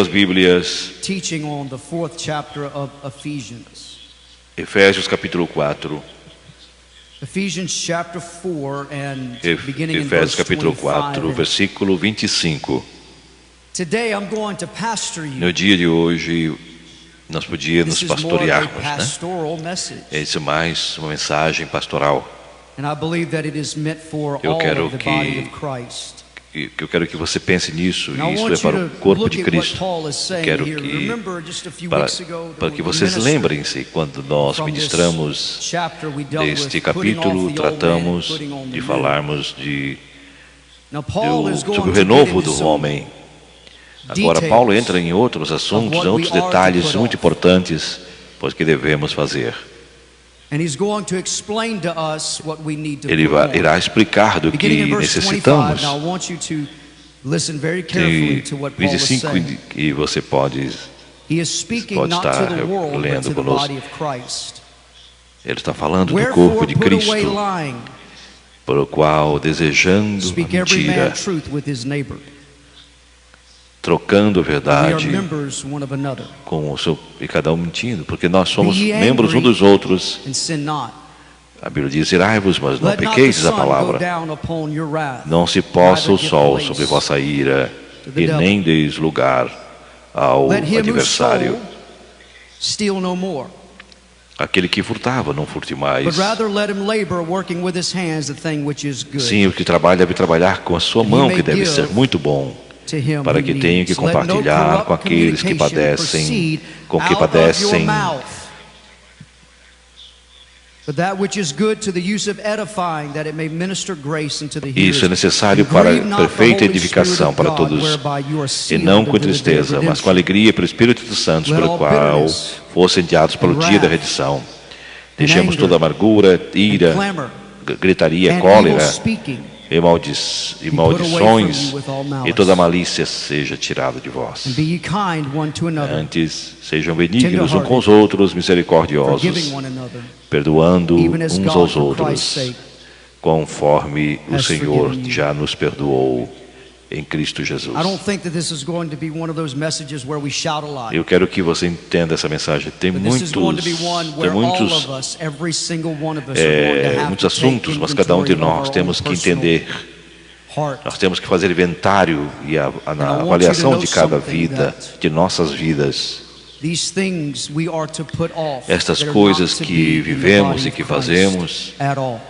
As Bíblias, teaching on the 4th chapter of Ephesians. Efésios capítulo 4. Ephesians chapter 4 and beginning in Efésios verse capítulo 25. 4, versículo 25. Today I'm going to pastor you. No dia de hoje, nós podíamos This is more of a pastorearmos, né? pastoral message. Esse é mais uma mensagem pastoral. And I believe that it is meant for Eu all quero of the que- body of Christ. Eu quero que você pense nisso, And I e isso é want you para o to corpo look de at what Cristo. Paul is saying Quero here. que, Remember just a few para, weeks ago para that que we vocês ministered lembrem-se, quando nós from this ministramos chapter, we dealt deste with putting off capítulo, the old man and tratamos putting on the de new. falarmos de Now Paul is going sobre o to get renovo into do some homem. Agora details Paulo entra em outros assuntos, of what outros we are to detalhes put muito off. importantes, pois que devemos fazer. And he's going to explain to us what we need to Ele put on. irá explicar do Beginning que in verse 25, necessitamos. now I want you to listen very carefully Tem to what Paul is 25 saying. e você pode, He is speaking pode not to estar the world, but lendo to the conosco. body of Christ. ele está falando do Wherefore corpo de put away Cristo, lying, por o qual, desejando a speak every man mentira, truth with his neighbor. trocando a We are verdade members one of another. com o seu, e cada um mentindo, porque nós somos Be membros um angry dos outros. and sin not. A Bíblia diz: irai-vos, mas não Let not the pequeis a sun go palavra. down upon your wrath. Não se possa o Neither give sol place sobre vossa ira, to the e devil. nem deis lugar ao Let him who adversário. stole steal no more, Aquele que furtava, não furte mais. but rather let him labor, working with his hands the thing which is good. Sim, o que trabalha deve trabalhar com a sua mão, que deve ser muito bom, To him para who que tenha que needs. Let no compartilhar corrupt com aqueles que communication padecem, proceed com que out of your padecem. mouth, but that which is good to the use of edifying, that it may minister grace unto the hearers. Isso é necessário And para grieve not the perfeita Holy edificação Spirit of para God, todos, whereby you are e sealed não unto com the day of tristeza, mas com redemption. alegria pelo Espírito Santo, Let pelo all qual bitterness fossem enviados pelo and dia da wrath redição. Deixemos anger toda amargura, ira, and clamor gritaria, and cólera evil speaking. e maldições, e toda malícia seja tirada de vós. And be ye kind one to another, Antes, sejam benignos uns com os outros, misericordiosos, forgiving one another, perdoando even as uns God aos for Christ's outros, sake conforme o has Senhor forgiven you. já nos perdoou em Cristo Jesus. I don't think that this is going to be one of those messages where we shout a lot. Eu quero que você entenda essa mensagem. Tem But this is going to muitos, be one tem where all muitos, of us, every single one of us, are going to have muitos to take assuntos, mas cada um de inventory of nós our temos own que personal entender. heart. Nós temos que fazer inventário e I na want you to avaliação know de cada something vida, that de nossas vidas. These things we are to put off. Estas that are coisas not to que be in the vivemos body e of que Christ fazemos, at all.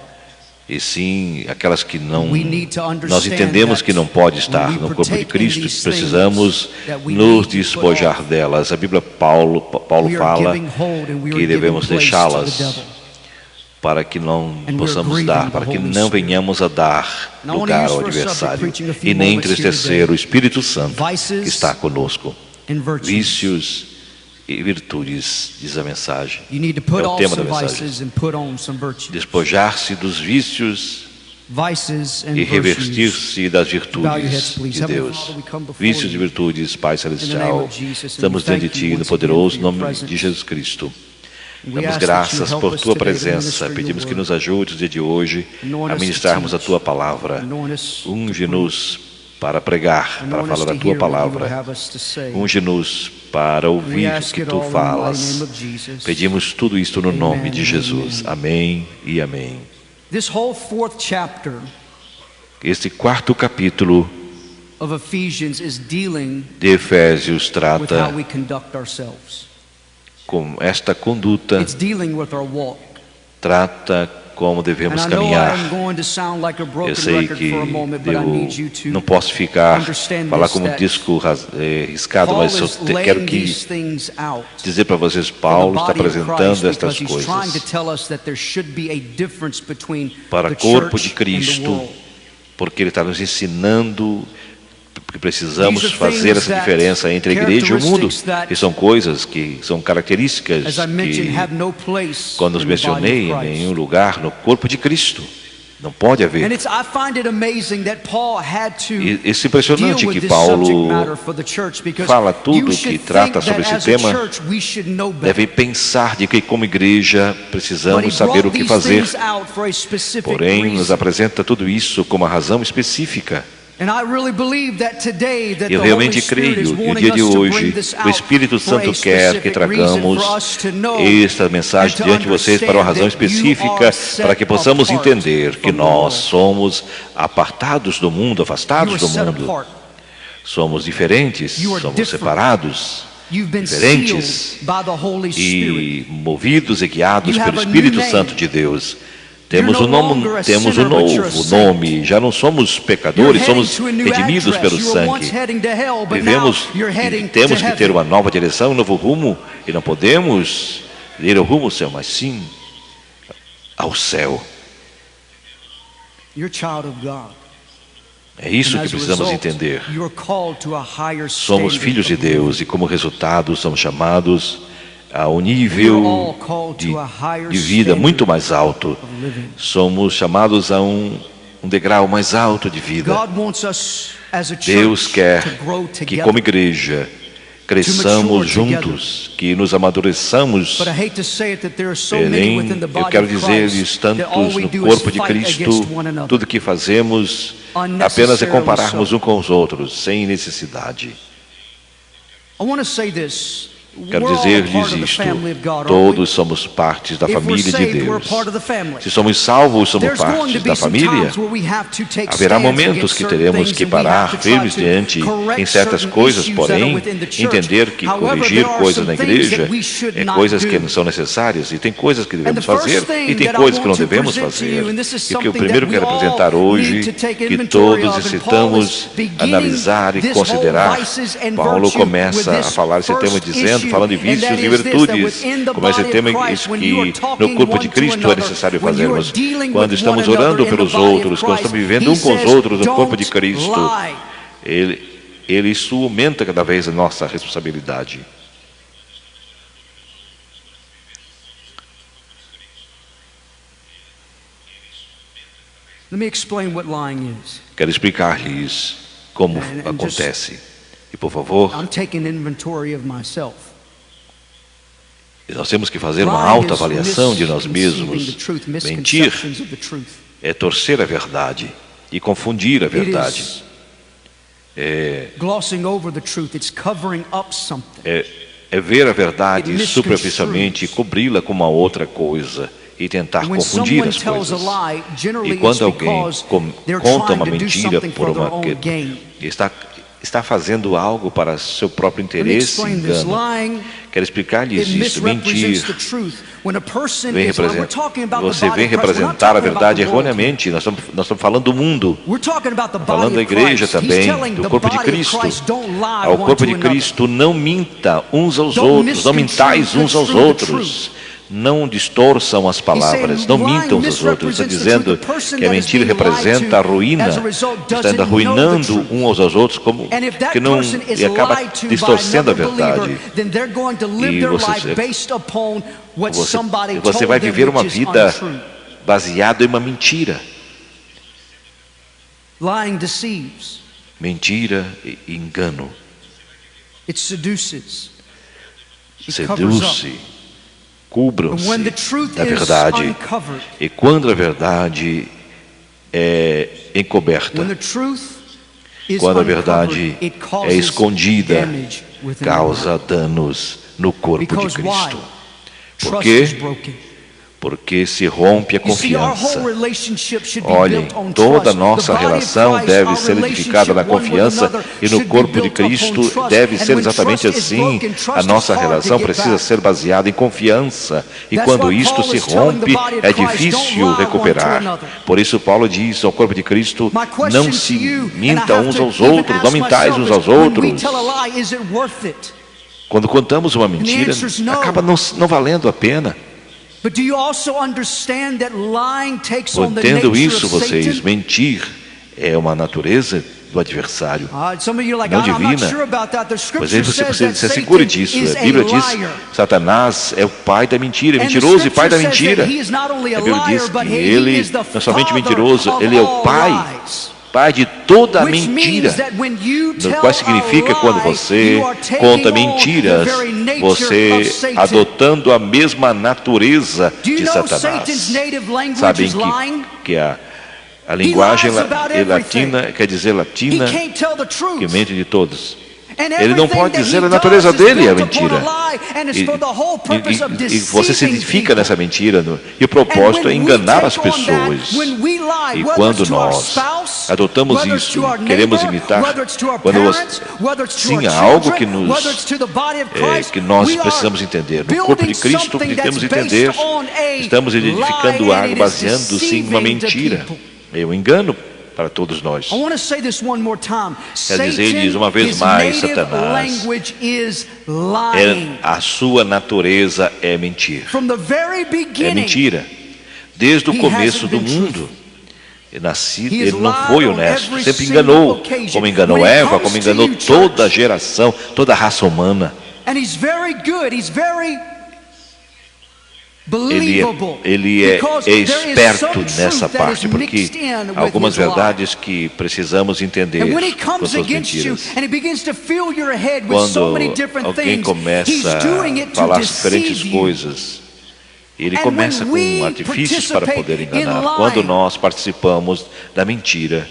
e sim aquelas que não, We need to understand nós entendemos that que não pode when estar we no corpo de partake in Cristo, these precisamos things that we nos need to despojar put off. delas. A Bíblia, Paulo We are fala giving hold and we are que giving devemos place to deixá-las the devil. para que não And we are possamos grieving dar, the para que Holy não Spirit. venhamos a dar And I wanna lugar use ao for a subject adversário preaching a few e nem moments here entristecer today. o Espírito Santo Vices que está conosco. and virtues. Vícios e virtudes, diz a mensagem. You need to put É o off tema da some mensagem. vices and put on some virtues. Despojar-se dos vícios Vices and e virtues. revestir-se das Bow your heads, virtudes please. de Heavenly Deus. Father, we come before Vícios e you virtudes, Pai in the name Celestial, of Jesus, and estamos we diante de thank Ti you no once poderoso again for your nome de presence. Jesus Cristo. We Damos ask that you graças help por us Tua today to presença, minister your pedimos que word. nos ajude no dia de hoje Anoint a us to ministrarmos a teach. Tua palavra. Anoint us to Unge-nos para pregar, para Anoint us falar to a Tua hear what you would palavra. have us to say. Unge-nos para We ouvir o ask que it Tu all in the mighty falas. name of Jesus. Pedimos tudo isto no nome Amen de and Jesus. Amém e amém. This whole 4th chapter Este quarto capítulo of Ephesians is dealing de Efésios with how trata we conduct ourselves. com esta conduta, It's dealing with our walk. trata como And devemos I know caminhar. I'm going to sound like a Eu broken sei record que for a moment, but I need you eu não to posso ficar, understand falar this, como um that disco riscado, Paul mas eu is quero laying que these things out dizer para vocês, for the Paulo está body of Christ apresentando because estas he's trying to coisas tell us that there should be a difference between para the o corpo de church and the Cristo, world. porque ele está nos ensinando que precisamos These are fazer things essa that- diferença entre a igreja e o mundo. characteristics that- E são coisas que são características As I mentioned, que, have no place quando os in the body mencionei, of em Christ. nenhum lugar no corpo de Cristo. Não pode And haver. I find it amazing that Paul had to E é deal impressionante with que this Paulo subject matter for the church because fala tudo you que should trata think sobre that esse as a tema, church we should know better. deve pensar de que como igreja But he precisamos saber o brought que these fazer. things out for a specific Porém, nos reason. apresenta tudo isso com uma razão específica. Eu realmente creio que no dia de hoje o Espírito Santo quer que tragamos esta mensagem diante de vocês para uma razão específica, para que possamos entender que nós somos apartados do mundo, afastados do mundo. Somos diferentes, somos separados, diferentes e movidos e guiados pelo Espírito Santo de Deus. Temos um novo nome, já não somos pecadores, somos redimidos pelo sangue. Vivemos e temos que ter uma nova direção, um novo rumo, e não podemos ir ao rumo ao céu, mas sim ao céu. É isso que precisamos entender. Somos filhos de Deus e, como resultado, somos chamados a um nível de vida muito mais alto. Somos chamados a um degrau mais alto de vida. Deus quer que, como igreja, cresçamos juntos, que nos amadureçamos. Porém, eu quero dizer-lhes, tantos no corpo de Cristo, tudo que fazemos apenas é compararmos uns com os outros, sem necessidade. Quero dizer-lhes isto: todos somos partes da família de Deus. Se somos salvos, somos partes da família. Haverá momentos que teremos que parar firmes diante em certas coisas, porém, entender que corrigir coisas na igreja é coisas que não são necessárias, e tem coisas que devemos fazer e tem coisas que não devemos fazer. E o que eu primeiro quero apresentar hoje, que todos necessitamos analisar e considerar. Paulo começa a falar esse tema falando de vícios e virtudes, como esse tema, isso que no corpo de Cristo é necessário fazermos. Quando estamos orando pelos outros, quando estamos vivendo com os outros no corpo de Cristo, isso aumenta cada vez a nossa responsabilidade. Quero explicar-lhes como acontece. E, por favor, nós temos que fazer uma alta avaliação de nós mesmos. Mentir é torcer a verdade e confundir a verdade. É ver a verdade superficialmente e cobri-la com uma outra coisa e tentar confundir as coisas. E quando alguém conta uma mentira está fazendo algo para seu próprio interesse e engano. Quero explicar-lhes isso. Mentir você vem representar a verdade erroneamente. Nós estamos falando do mundo, falando da igreja também, do corpo de Cristo. Ao corpo de Cristo, não minta uns aos outros, não mintais uns aos outros. Não distorçam as palavras, não mintam uns aos outros. Está dizendo que a mentira representa a ruína, está arruinando uns aos outros, e acaba distorcendo a verdade. E você vai viver uma vida baseada em uma mentira. Mentira e engano. Seduz-se. Cubram-se da verdade. E quando a verdade é encoberta, quando a verdade é escondida, causa danos no corpo de Cristo. Por quê? Porque se rompe a confiança. Olhem, toda a nossa relação deve ser edificada na confiança, e no corpo de Cristo deve ser exatamente assim. A nossa relação precisa ser baseada em confiança, e quando isto se rompe, é difícil recuperar. Por isso Paulo diz ao corpo de Cristo: não se minta uns aos outros, não mintais uns aos outros. Quando contamos uma mentira, acaba não valendo a pena. Entendo isso, vocês. Mentir é uma natureza do adversário, não divina. Pois aí você se segure disso. A Bíblia diz: Satanás é o pai da mentira, é mentiroso e pai da mentira. A Bíblia diz que ele não é somente mentiroso, ele é o pai de toda a mentira. O qual significa, quando você conta mentiras, você adotando a mesma natureza de Satanás. Sabem que a A linguagem latina quer dizer latina, que mente de todos. Ele não pode dizer, a natureza dele é a mentira. E você se identifica nessa mentira. E o propósito é enganar as pessoas. E quando nós adotamos isso, queremos imitar, sim, há algo que nós precisamos entender. No corpo de Cristo, o que temos que entender, estamos edificando algo baseando-se em uma mentira. É um engano para todos nós. Quer dizer uma vez mais, Satanás, a sua natureza é mentir. É mentira. Desde o começo do mundo, ele não foi honesto, sempre enganou, como enganou Eva, como enganou toda a geração, toda a raça humana. Ele é esperto nessa parte, porque há algumas verdades que precisamos entender com suas mentiras. Quando alguém começa a falar diferentes coisas, ele começa com artifícios para poder enganar. Quando nós participamos da mentira,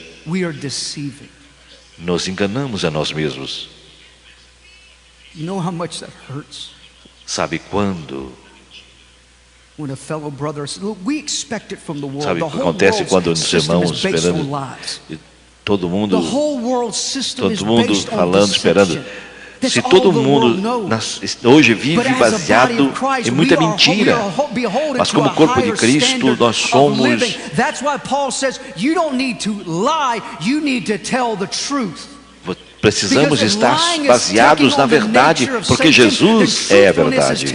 nos enganamos a nós mesmos. Sabe quando? Sabe o que acontece quando os irmãos esperando, todo mundo falando, esperando. Se todo mundo hoje vive baseado em muita mentira, mas como corpo de Cristo nós somos. Precisamos estar baseados na verdade, porque Jesus é a verdade.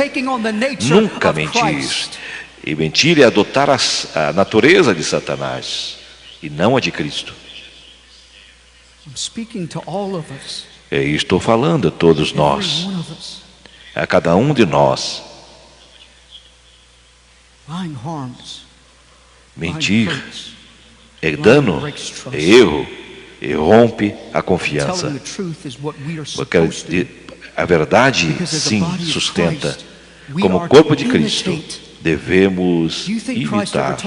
Nunca mentir. E mentir é adotar a natureza de Satanás e não a de Cristo. E estou falando a todos nós, a cada um de nós. Mentir é dano, é erro. E rompe a confiança. Porque a verdade, sim, sustenta. Como corpo de Cristo, devemos imitar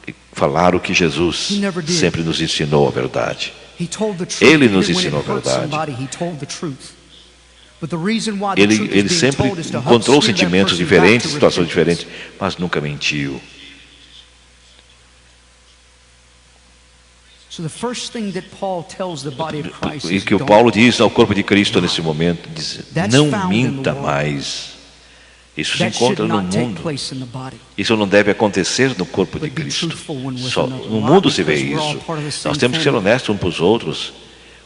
e falar o que Jesus sempre nos ensinou, a verdade. Ele nos ensinou a verdade. Ele sempre encontrou sentimentos diferentes, situações diferentes, mas nunca mentiu. E que o Paulo diz ao corpo de Cristo nesse momento, diz, não minta mais. Isso se encontra no mundo. Isso não deve acontecer no corpo de Cristo. Só no mundo se vê isso. Nós temos que ser honestos uns para os outros,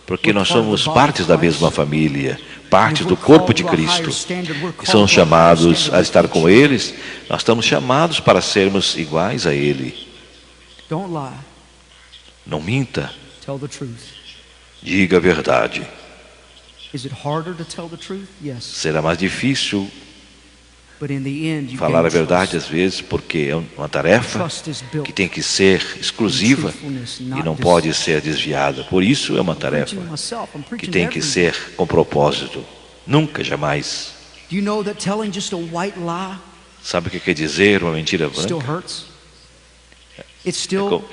porque nós somos partes da mesma família, partes do corpo de Cristo. E somos chamados a estar com eles. Nós estamos chamados para sermos iguais a Ele. Não minta. Diga a verdade. Será mais difícil falar a verdade às vezes, porque é uma tarefa que tem que ser exclusiva e não pode ser desviada. Por isso é uma tarefa que tem que ser com propósito. Nunca, jamais. Sabe o que quer dizer uma mentira branca?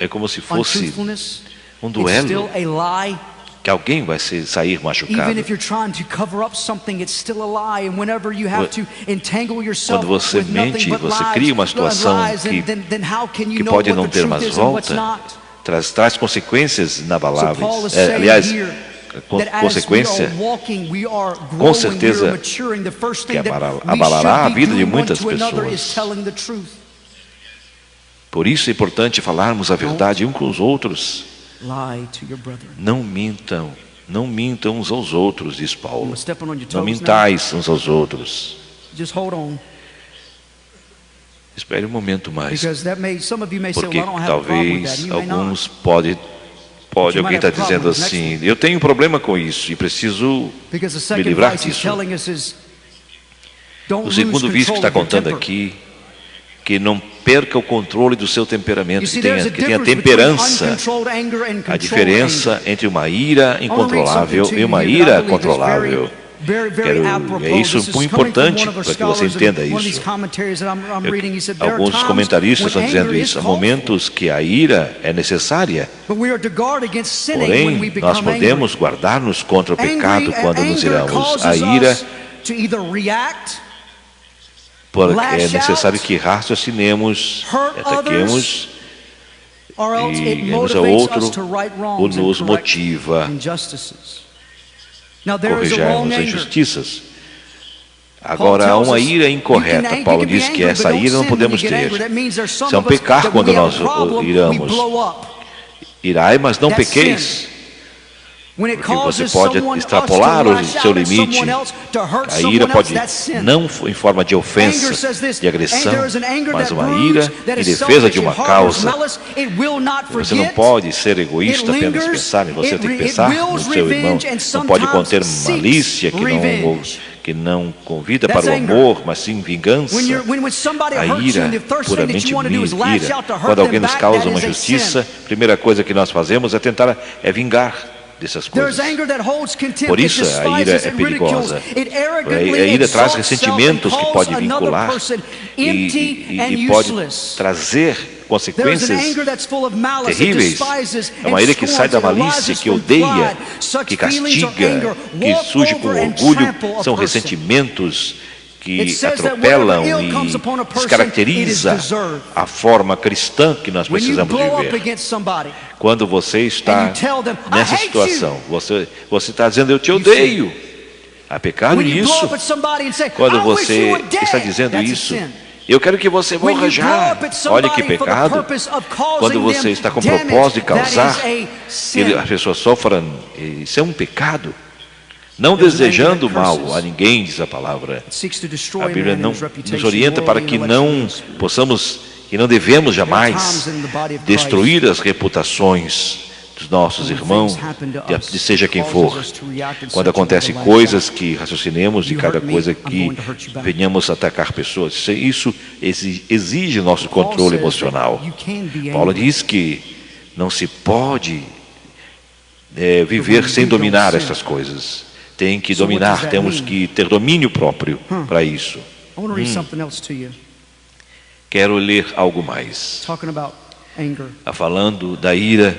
É como se fosse um duelo, que alguém vai sair machucado. Quando você mente, você cria uma situação que pode não ter mais volta, traz consequências inabaláveis. Aliás, consequência, com certeza, que abalará a vida de muitas pessoas. Por isso é importante falarmos a verdade uns com os outros. Não mintam uns aos outros, diz Paulo. Não mintais uns aos outros. Espere um momento mais, porque talvez alguns pode alguém está dizendo assim, eu tenho um problema com isso e preciso me livrar disso. O segundo vício que está contando aqui, que não perca o controle do seu temperamento, que tenha temperança. A diferença entre uma ira incontrolável e uma ira controlável. É isso muito importante para que você entenda isso. Alguns comentaristas estão dizendo isso. Há momentos que a ira é necessária. Porém, nós podemos guardar-nos contra o pecado quando nos iramos. A ira, porque é necessário que raciocinemos, ataquemos e uns ao outro, ou nos motiva a corrigirmos as injustiças. Agora, há uma ira incorreta. Paulo diz que essa ira não podemos ter. Se é um pecar quando nós iramos. Irai, mas não pequeis. Porque você pode extrapolar o seu limite. A ira pode, não em forma de ofensa, de agressão, mas uma ira em defesa de uma causa. Você não pode ser egoísta apenas pensar em você, tem que pensar no seu irmão. Não pode conter malícia que não convida para o amor, mas sim vingança. A ira, puramente ira. Quando alguém nos causa uma injustiça, a primeira coisa que nós fazemos é vingar dessas coisas. Por isso a ira é perigosa. A ira traz ressentimentos que pode vincular e pode trazer consequências terríveis. É uma ira que sai da malícia, que odeia, que castiga, que surge com orgulho. São ressentimentos que atropelam e descaracteriza a forma cristã que nós precisamos viver. Quando você está nessa situação, você está dizendo, eu te odeio. Há pecado nisso. Quando você está dizendo isso, eu quero que você morra já. Olha que pecado. Quando você está com o propósito de causar que as pessoas sofram, isso é um pecado. Não desejando mal a ninguém, diz a palavra. A Bíblia nos orienta para que não possamos e não devemos jamais destruir as reputações dos nossos irmãos, de seja quem for. Quando acontecem coisas que raciocinemos de cada coisa que venhamos atacar pessoas, isso exige nosso controle emocional. Paulo diz que não se pode viver sem dominar essas coisas. Tem que dominar, temos que ter domínio próprio para isso. Quero ler algo mais. Falando da ira.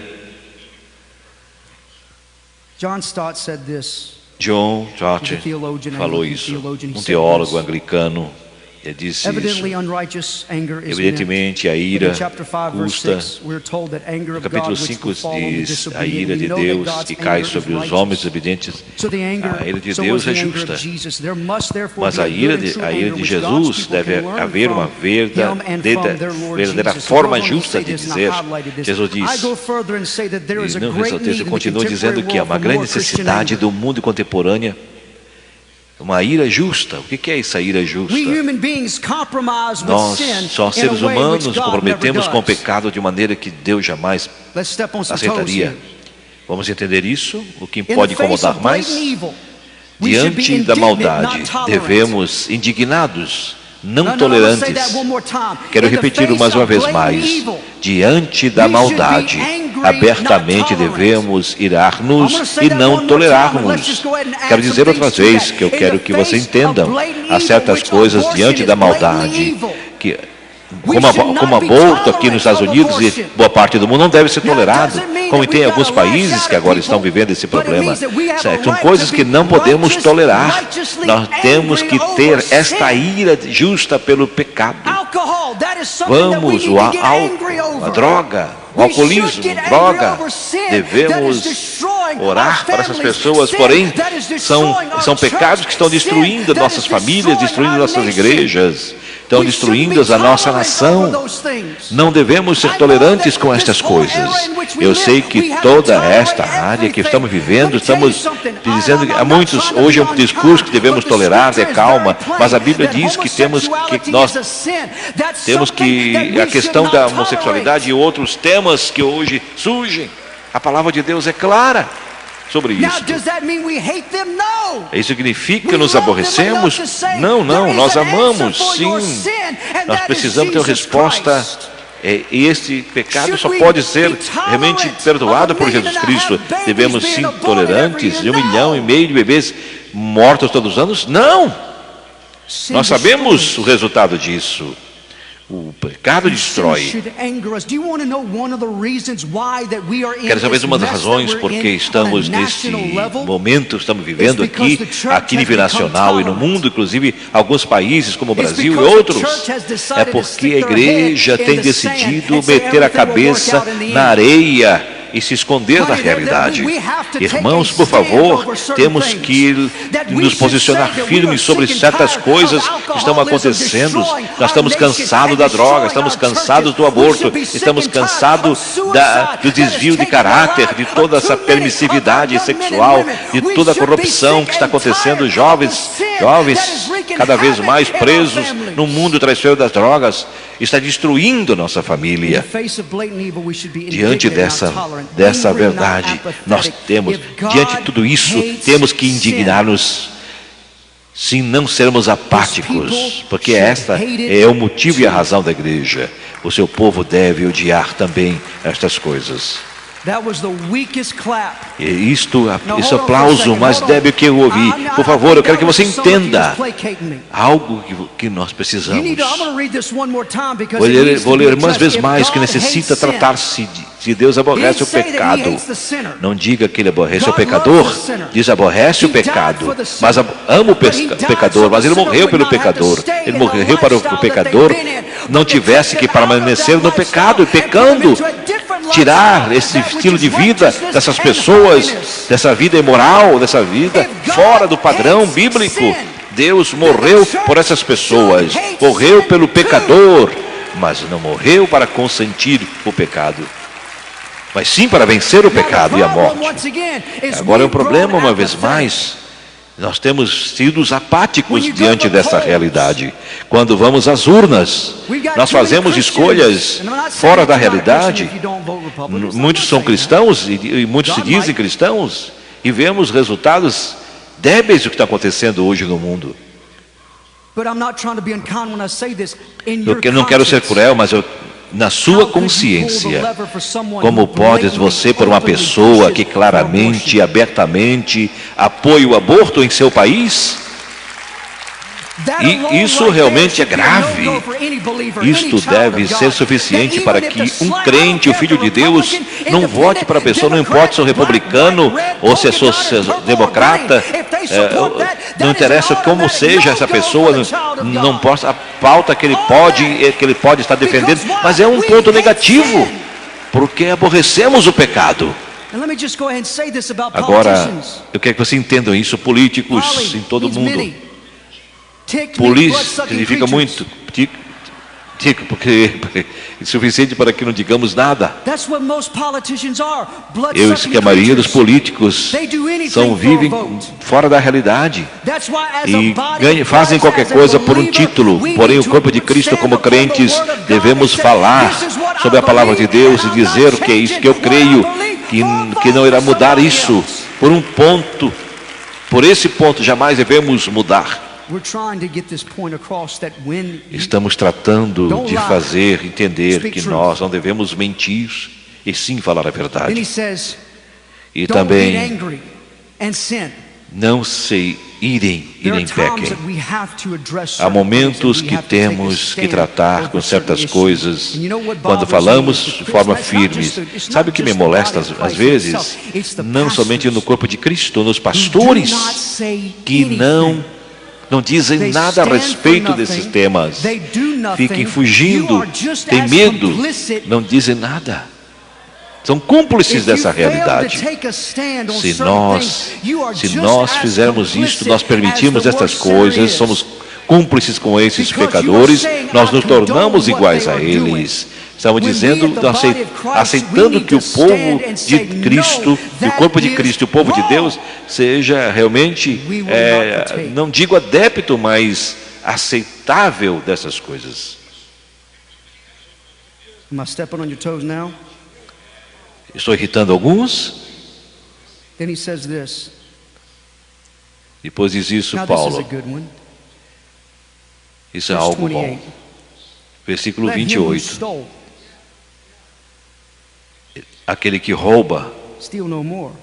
John Stott falou isso, um teólogo anglicano. Ele disse isso. Evidentemente, a ira custa. No capítulo 5 diz, a ira de Deus que cai sobre os homens evidentes. A ira de Deus é justa. Mas a ira de Jesus deve haver uma verdadeira forma justa de dizer. Jesus diz, e no texto continua dizendo que há uma grande necessidade do mundo contemporâneo. Uma ira justa. O que é essa ira justa? Nós, só seres humanos, nos comprometemos com o pecado de maneira que Deus jamais aceitaria. Vamos entender isso? O que pode incomodar mais? Diante da maldade, devemos, indignados, não tolerantes. Quero repetir mais uma vez mais. Diante da maldade, abertamente devemos irar-nos e não tolerarmos. Quero dizer outra vez que eu quero que você entendam. Há certas coisas diante da maldade que, como aborto aqui nos Estados Unidos e boa parte do mundo, não deve ser tolerado. Como tem alguns países que agora estão vivendo esse problema. São coisas que não podemos tolerar. Nós temos que ter esta ira justa pelo pecado. Vamos, o álcool, a droga, o alcoolismo, droga. Devemos orar para essas pessoas, porém, são pecados que estão destruindo nossas famílias, destruindo nossas igrejas, estão destruindo a nossa nação. Não devemos ser tolerantes com estas coisas. Eu sei que toda esta área que estamos vivendo, estamos dizendo que há muitos, hoje é um discurso que devemos tolerar, ter calma, mas a Bíblia diz que temos que a questão da homossexualidade e outros temas que hoje surgem, a palavra de Deus é clara sobre isso. Isso significa que nos aborrecemos? Não, nós amamos, sim. Nós precisamos ter uma resposta E este pecado só pode ser realmente perdoado por Jesus Cristo. Devemos ser tolerantes de 1,5 milhão de bebês mortos todos os anos? Não! Nós sabemos o resultado disso. O pecado destrói. Quero saber uma das razões por que estamos nesse momento, estamos vivendo aqui nível nacional e no mundo, inclusive alguns países como o Brasil e outros. É porque a igreja tem decidido meter a cabeça na areia e se esconder da realidade. Irmãos, por favor, temos que nos posicionar firmes sobre certas coisas que estão acontecendo. Nós estamos cansados da droga, estamos cansados do aborto, estamos cansados do desvio de caráter, de toda essa permissividade sexual, de toda a corrupção que está acontecendo. Jovens cada vez mais presos no mundo traiçoeiro das drogas, está destruindo nossa família. Diante dessa verdade, nós temos, diante de tudo isso, temos que indignar-nos, se não sermos apáticos, porque esta é o motivo e a razão da igreja. O seu povo deve odiar também estas coisas. E esse aplauso mais débil que eu ouvi. Por favor, eu quero que você entenda algo que nós precisamos. Vou ler umas vezes mais, que necessita tratar-se de Deus aborrece o pecado. Não diga que ele aborrece o pecador, diz aborrece o pecado, mas ama o pecador, mas ele morreu pelo pecador. Ele morreu para o pecador não tivesse que permanecer no pecado e pecando. Tirar esse estilo de vida dessas pessoas, dessa vida imoral, dessa vida fora do padrão bíblico. Deus morreu por essas pessoas, morreu pelo pecador, mas não morreu para consentir o pecado, mas sim para vencer o pecado e a morte. Agora é um problema, uma vez mais, nós temos sido apáticos diante dessa realidade. Quando vamos às urnas, nós fazemos escolhas fora da realidade. Muitos são cristãos e muitos se dizem cristãos e vemos resultados débeis do que está acontecendo hoje no mundo. Eu não quero ser cruel, mas na sua consciência, como pode você, por uma pessoa que claramente e abertamente apoia o aborto em seu país? E isso realmente é grave. Isto deve ser suficiente para que um crente, o Filho de Deus, não vote para a pessoa, não importa se é republicano ou se é democrata, não interessa como seja essa pessoa, não importa a pauta que ele pode estar defendendo, mas é um ponto negativo, porque aborrecemos o pecado. Agora, eu quero que você entenda isso, políticos em todo o mundo. Polícia significa muito, porque é suficiente para que não digamos nada. Eu sei que a maioria dos políticos vivem fora da realidade e fazem qualquer coisa por um título. Porém, o corpo de Cristo, como crentes, devemos falar sobre a palavra de Deus e dizer o que é isso que eu creio, que não irá mudar isso. Por esse ponto jamais devemos mudar. Estamos tratando de fazer entender que nós não devemos mentir e sim falar a verdade. E também não se irem e nem pequem. Há momentos que temos que tratar com certas coisas quando falamos de forma firme. Sabe o que me molesta às vezes? Não somente no corpo de Cristo, nos pastores que não dizem nada a respeito desses temas, fiquem fugindo, têm medo, não dizem nada. São cúmplices dessa realidade. Se nós fizermos isto, nós permitimos estas coisas, somos cúmplices com esses pecadores, nós nos tornamos iguais a eles. Estamos dizendo, aceitando que o povo de Cristo, o corpo de Cristo e o povo de Deus seja realmente, não digo adepto, mas aceitável dessas coisas. Estou irritando alguns? Depois diz isso, Paulo. Isso é algo bom. Versículo 28. aquele que rouba, steal no more.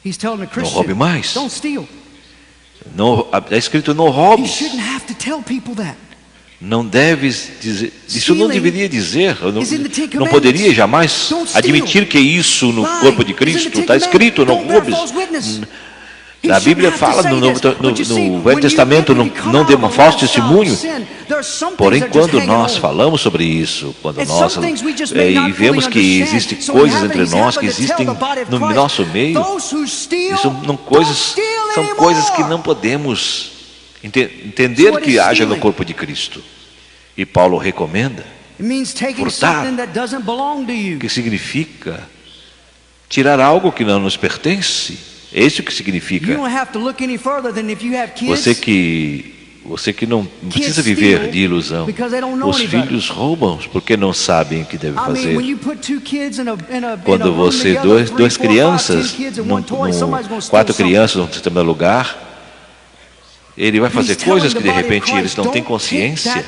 He's telling the não Christian, roube mais. don't steal. Está escrito não roube. You shouldn't have to tell people that. Não deves dizer, isso não deveria dizer, não Não poderia jamais admitir que isso no corpo de Cristo está escrito, não roubes. A Bíblia fala no Velho Testamento, não dê um falso testemunho. Porém, quando nós falamos sobre isso, quando nós e vemos que existem coisas entre nós, que existem no nosso meio, são coisas que não podemos entender que haja no corpo de Cristo. E Paulo recomenda furtar, que significa tirar algo que não nos pertence. É isso que significa. Você que não precisa viver de ilusão. Os filhos roubam porque não sabem o que devem fazer. Quando você, duas crianças, 4 crianças num determinado lugar, ele vai fazer coisas que de repente eles não têm consciência,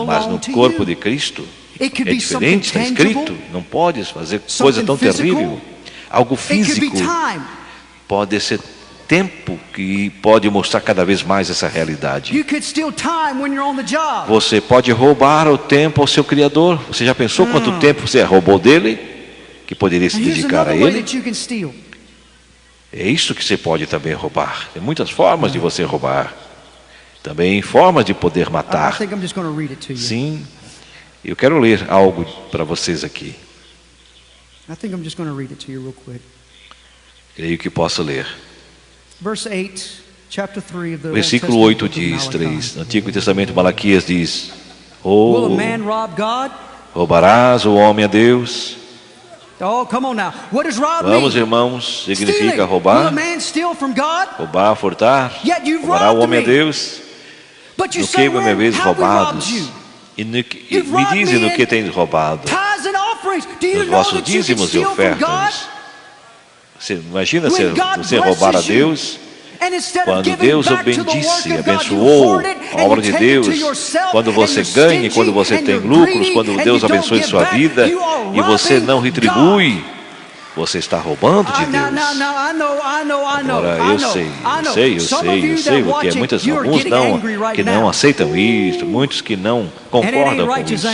mas no corpo de Cristo é diferente, está escrito, não podes fazer coisa tão terrível. Algo físico pode ser tempo que pode mostrar cada vez mais essa realidade. Você pode roubar o tempo ao seu Criador. Você já pensou quanto tempo você roubou dele, que poderia se dedicar a ele? É isso que você pode também roubar. Tem muitas formas de você roubar. Também formas de poder matar. Sim. Eu quero ler algo para vocês aqui. Creio que posso ler. Versículo 8 diz, 3. No Antigo Testamento, Malaquias diz: roubarás o homem a Deus? Vamos, irmãos, significa roubar, furtar, roubará o homem a Deus. No que me vês roubados? E me dizem no que tens roubado? Nos vossos dízimos e ofertas. Você imagina se você roubar a Deus? Quando Deus o bendisse, abençoou a obra de Deus, quando você ganha, quando você tem lucros, quando Deus abençoe sua vida e você não retribui, você está roubando de Deus. Agora eu sei, porque há alguns que não aceitam isso, muitos que não concordam com isso.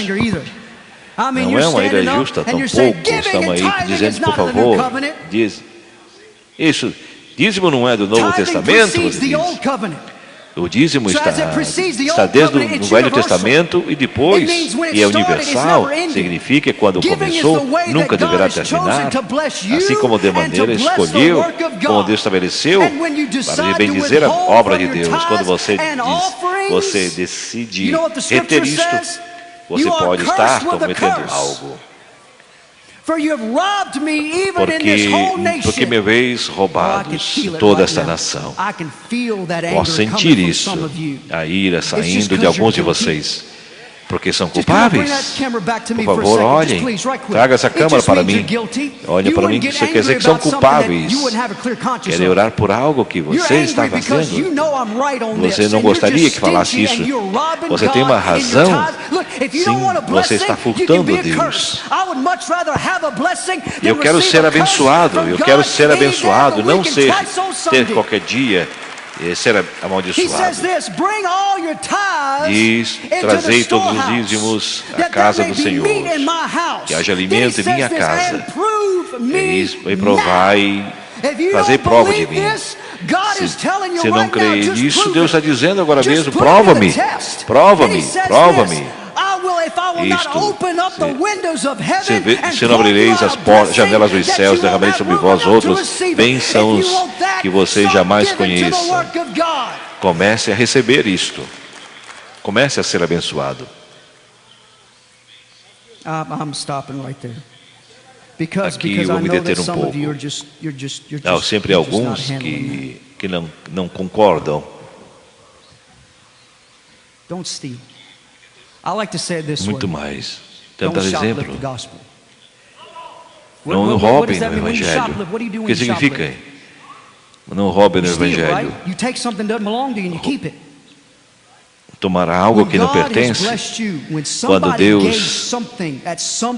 Não é uma ira justa, tampouco estão aí dizendo, por favor, diz isso. Dízimo não é do Novo Testamento, o dízimo está desde o Velho Testamento e depois, e é universal, significa que quando começou, nunca deverá terminar, assim como de maneira escolheu, como Deus estabeleceu, para bendizer a obra de Deus. Quando você decide reter isto, você pode estar cometendo algo. Porque me veis roubados em toda esta nação. Posso sentir isso, a ira saindo de alguns de vocês, porque são culpáveis. Por favor, olhem, traga essa câmera para mim. Olha para mim, isso quer dizer que são culpáveis. Querem orar por algo que você está fazendo. Você não gostaria que falasse isso. Você tem uma razão. Sim, você está furtando Deus. Eu quero ser abençoado. Eu quero ser abençoado, não ter qualquer dia ser amaldiçoado. Diz: trazei todos os dízimos à casa do Senhor, que haja alimento em minha casa, e provai, fazei prova de mim. Se não crê nisso, Deus está dizendo agora mesmo: prova-me, prova-me, prova-me. Se não abrireis as janelas dos céus, derramarei sobre vós outros bênçãos que vocês jamais conheçam. Comece a receber isto. Comece a ser abençoado. Aqui eu vou me deter um pouco. Há sempre alguns que não concordam. Muito mais. Tentar exemplo. Não roubem no Evangelho. O que significa? Não roubem no Evangelho. tomar algo que não pertence,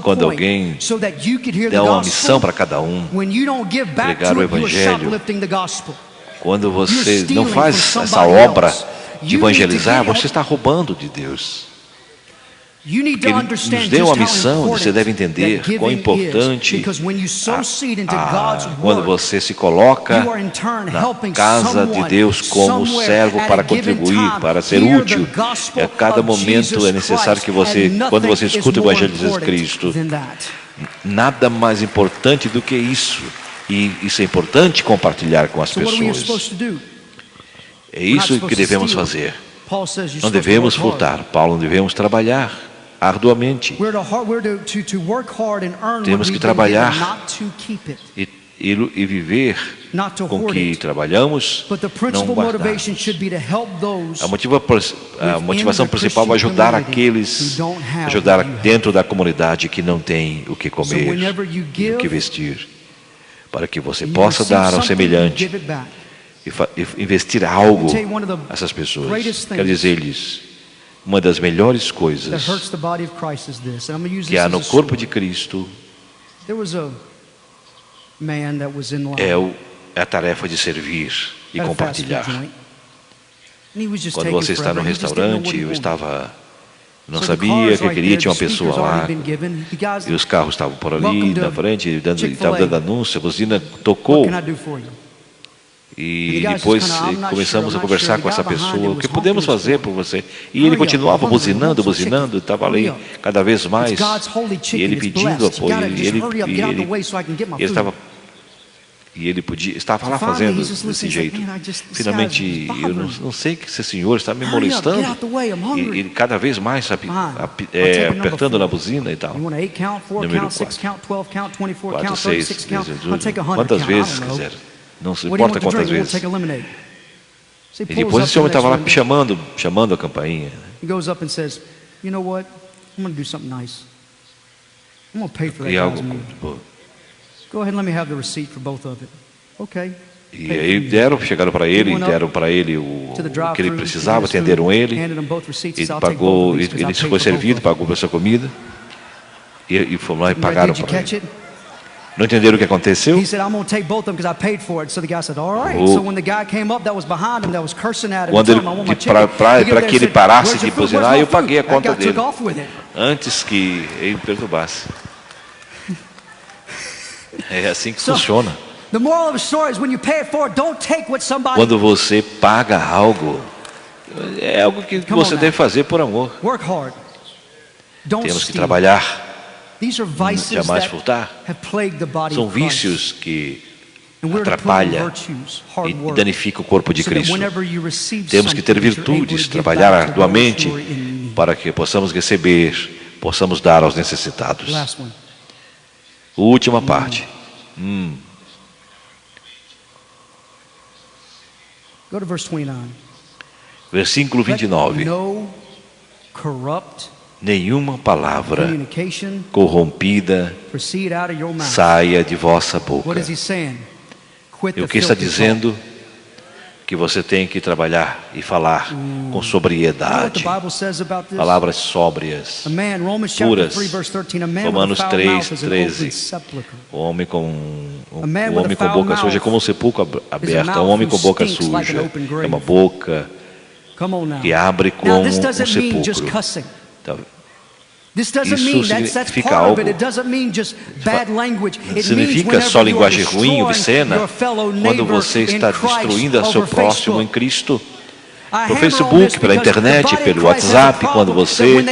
quando alguém dá uma missão para cada um, pregar o Evangelho, quando você não faz essa obra de evangelizar, você está roubando de Deus. Porque Ele nos deu uma missão, você deve entender quão importante quando você se coloca na casa de Deus como servo para contribuir, para ser útil. A cada momento é necessário que você, quando você escuta o Evangelho de Jesus Cristo, nada mais importante do que isso. E isso é importante compartilhar com as pessoas. É isso que devemos fazer. Não devemos furtar. Paulo, não devemos trabalhar arduamente. Temos que trabalhar e viver com o que trabalhamos, não guardar. A motivação principal é ajudar aqueles, ajudar dentro da comunidade que não tem o que comer, o que vestir, para que você possa dar ao semelhante e investir algo a essas pessoas. Quero dizer-lhes, uma das melhores coisas que há no corpo de Cristo é a tarefa de servir e compartilhar. Quando você está no restaurante, não sabia o que queria, tinha uma pessoa lá, e os carros estavam por ali na frente, estava dando anúncio, a buzina tocou. E depois começamos a conversar com essa pessoa, o que podemos fazer por você? E ele continuava buzinando, estava ali cada vez mais, e ele pedindo apoio, e ele estava lá fazendo desse jeito. Finalmente, eu não sei que esse senhor está me molestando, e cada vez mais apertando na buzina e tal. Número 4, 6, quantas vezes quiser. Não se importa quantas vezes. E depois esse homem estava lá chamando a campainha. E algo tipo, e aí chegaram para ele e deram para ele o que ele precisava, atenderam ele, ele pagou, ele foi servido, pagou para essa comida, e foram lá e pagaram para ele. Não entenderam o que aconteceu? Para que ele parasse de buzinar, eu paguei a conta dele antes que ele perturbasse. É assim que funciona. Quando você paga algo, é algo que você deve fazer por amor. Temos que trabalhar. Jamais furtar. São vícios que atrapalham e danificam o corpo de Cristo. Temos que ter virtudes, trabalhar arduamente para que possamos receber, possamos dar aos necessitados. Última parte. Versículo 29. Nenhuma palavra corrompida saia de vossa boca. E o que está dizendo? Que você tem que trabalhar e falar com sobriedade. Palavras sóbrias, puras. Romanos 3:13. O homem com boca suja é como um sepulcro aberto. Um homem com boca suja é uma boca que abre como um sepulcro. Isso significa algo. Significa só linguagem ruim, obscena, quando você está destruindo o seu próximo em Cristo. Pelo Facebook, pela internet, pelo WhatsApp, quando você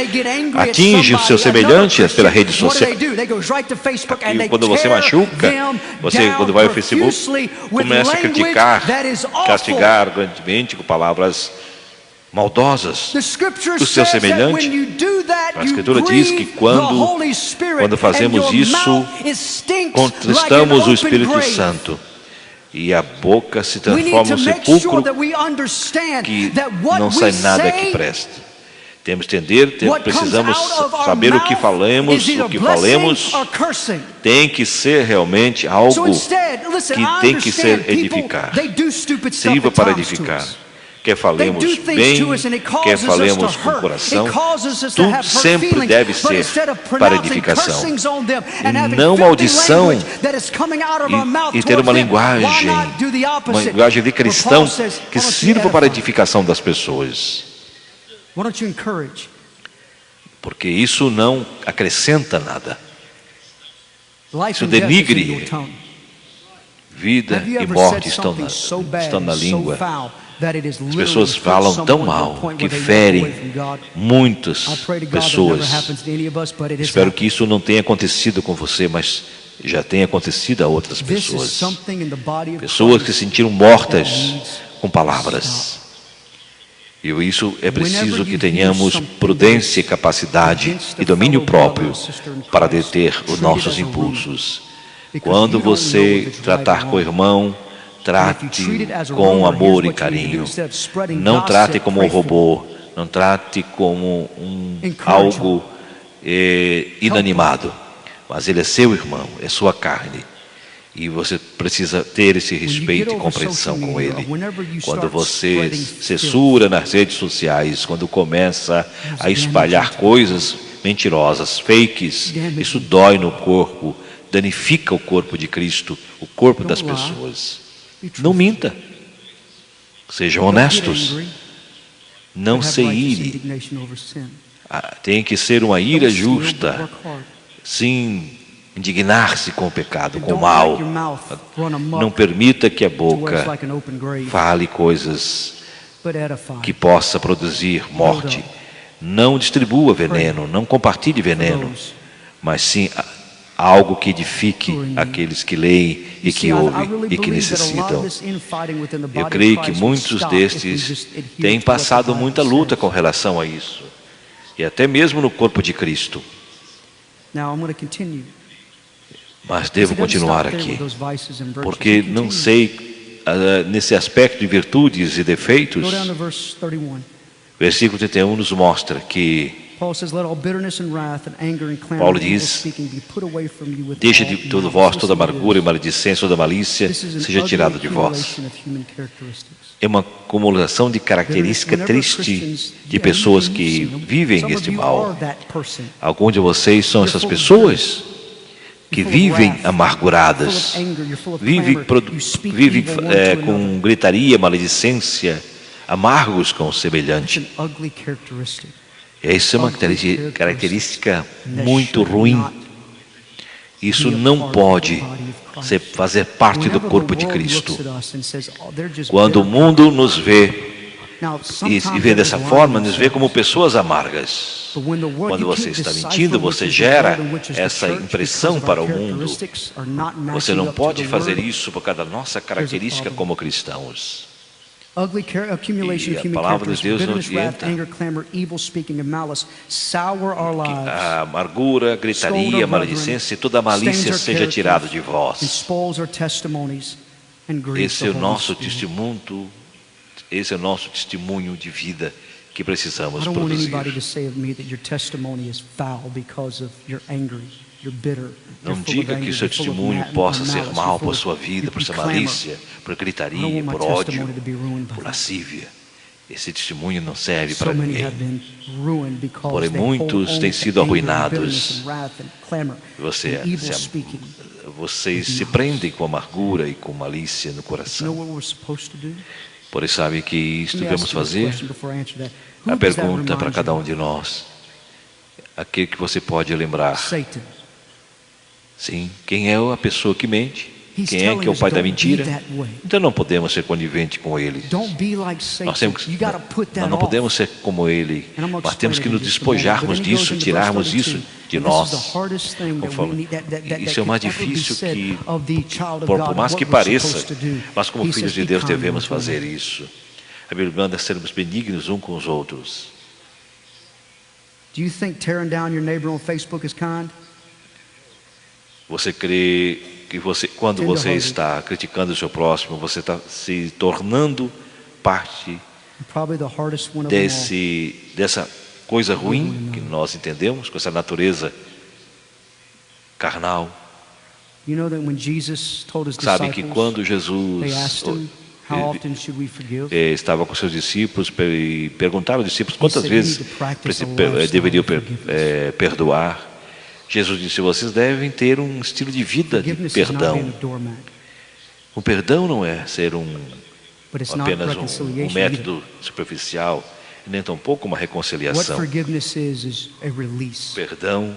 atinge o seu semelhante pela rede social. E quando você machuca, quando vai ao Facebook, começa a criticar, castigar grandemente com palavras maldosas do seu semelhante. A Escritura diz que quando fazemos isso, contristamos o Espírito Santo. E a boca se transforma num sepulcro que não sai nada que preste. Temos que entender, precisamos saber o que falamos tem que ser realmente algo que tem que ser edificar. Sirva para edificar. quer falemos bem, quer falemos com o coração, tudo sempre deve ser para edificação. E não maldição e ter uma linguagem de cristão que sirva para a edificação das pessoas. Porque isso não acrescenta nada. Isso denigre. Vida e morte estão na língua. As pessoas falam tão mal que ferem muitas pessoas. Espero que isso não tenha acontecido com você, mas já tenha acontecido a outras pessoas. Pessoas que se sentiram mortas com palavras. E isso é preciso que tenhamos prudência, capacidade e domínio próprio para deter os nossos impulsos. Quando você tratar com o irmão, trate com amor e carinho. Não trate como um robô. Não trate como algo inanimado. Mas ele é seu irmão, é sua carne. E você precisa ter esse respeito e compreensão com ele. Quando você censura nas redes sociais, quando começa a espalhar coisas mentirosas, fakes, isso dói no corpo, danifica o corpo de Cristo, o corpo das pessoas. Não minta. Sejam honestos. Não se ire. Tem que ser uma ira justa. Sim, indignar-se com o pecado, com o mal. Não permita que a boca fale coisas que possa produzir morte. Não distribua veneno, não compartilhe veneno, mas sim algo que edifique aqueles que leem e que ouvem e que necessitam. Eu creio que muitos destes têm passado muita luta com relação a isso. E até mesmo no corpo de Cristo. Mas devo continuar aqui. Porque não sei, nesse aspecto de virtudes e defeitos, versículo 31 nos mostra que Paulo diz: deixa de todo vós toda amargura e maledicência, toda malícia, seja tirado de vós. É uma acumulação de características tristes de pessoas que vivem este mal. Alguns de vocês são essas pessoas que vivem amarguradas, vivem com gritaria, maledicência, amargos com o semelhante. Essa é uma característica muito ruim. Isso não pode fazer parte do corpo de Cristo. Quando o mundo nos vê e vê dessa forma, nos vê como pessoas amargas. Quando você está mentindo, você gera essa impressão para o mundo. Você não pode fazer isso por causa da nossa característica como cristãos. E a palavra de Deus nos orienta. A amargura, gritaria, maledicência e toda a malícia seja tirada de vós. Esse é o nosso testemunho. Esse é o nosso testemunho de vida que precisamos produzir. Não diga que o seu testemunho possa ser mal por sua vida, por sua malícia, por gritaria, por ódio, por lascívia. Esse testemunho não serve para ninguém. Porém, muitos têm sido arruinados. Vocês se prendem com amargura e com malícia no coração. Porém, sabe que isso devemos fazer? A pergunta para cada um de nós, aquele que você pode lembrar. Sim, quem é a pessoa que mente? Quem é que é o pai da mentira? Então não podemos ser coniventes com ele. Nós não podemos ser como ele, mas temos que nos despojarmos disso, tirarmos isso de nós. Isso é o mais difícil que, por mais que pareça, mas como filhos de Deus devemos fazer isso. A Bíblia manda sermos benignos uns com os outros. Você crê que quando você está criticando o seu próximo, você está se tornando parte dessa coisa ruim que nós entendemos, com essa natureza carnal? Sabe que quando Jesus estava com seus discípulos e perguntaram aos discípulos quantas vezes deveriam perdoar. Jesus disse: vocês devem ter um estilo de vida de perdão. O perdão não é ser apenas um método superficial, nem tampouco uma reconciliação. Perdão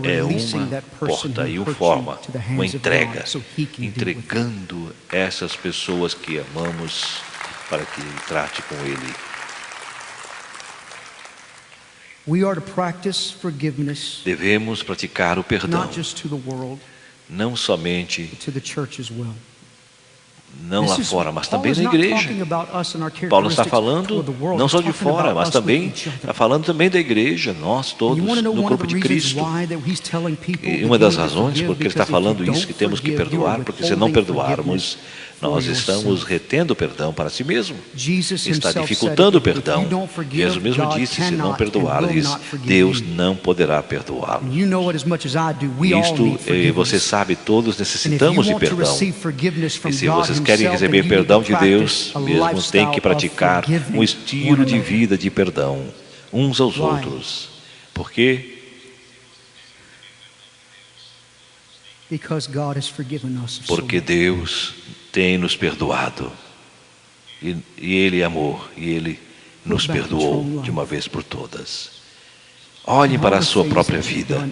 é uma porta e uma forma, uma entrega, entregando essas pessoas que amamos para que Ele trate com Ele. Devemos praticar o perdão, não somente não lá fora, mas também na igreja. Paulo está falando não só de fora, mas também está falando também da igreja, nós todos no corpo de Cristo. E uma das razões porque ele está falando isso, que temos que perdoar, porque se não perdoarmos, nós estamos retendo o perdão para si mesmo. Está dificultando o perdão. Jesus mesmo disse: se não perdoares, Deus não poderá perdoá-lo. Isto, você sabe, todos necessitamos de perdão. E se vocês querem receber perdão de Deus, mesmo tem que praticar um estilo de vida de perdão uns aos outros. Por quê? Porque Deus tem nos perdoado. E Ele é amor. E Ele nos perdoou de uma vez por todas. Olhem para a sua própria vida.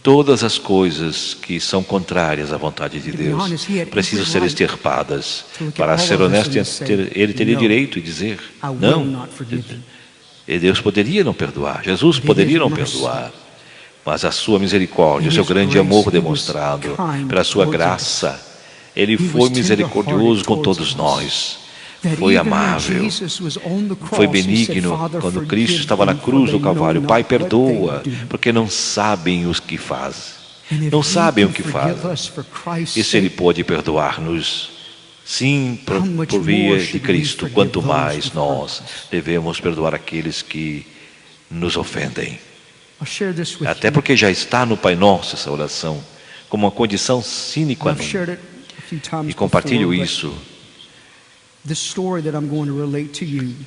Todas as coisas que são contrárias à vontade de Deus precisam ser extirpadas. Para ser honesto, Ele teria direito de dizer não. E Deus poderia não perdoar. Jesus poderia não perdoar. Mas a sua misericórdia, o seu grande amor demonstrado, pela sua graça, Ele foi misericordioso com todos nós. Foi amável, foi benigno. Quando Cristo estava na cruz do Calvário: Pai, perdoa, porque não sabem os que fazem. Não sabem o que fazem. E se Ele pode perdoar-nos, sim, por via de Cristo, quanto mais nós devemos perdoar aqueles que nos ofendem. Até porque já está no Pai Nosso essa oração, como uma condição sine qua non. E compartilho isso.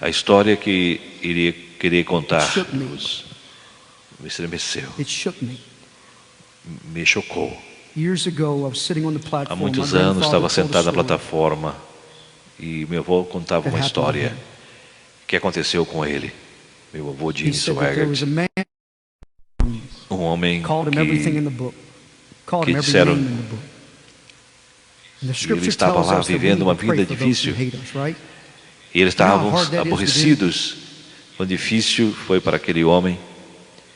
A história que iria querer contar-nos me estremeceu, me chocou. Há muitos anos estava sentado na plataforma e meu avô contava uma história que aconteceu com ele. Meu avô Gene Swaggart, um homem que disseram que ele estava lá vivendo uma vida difícil e eles estavam aborrecidos. Quão difícil foi para aquele homem.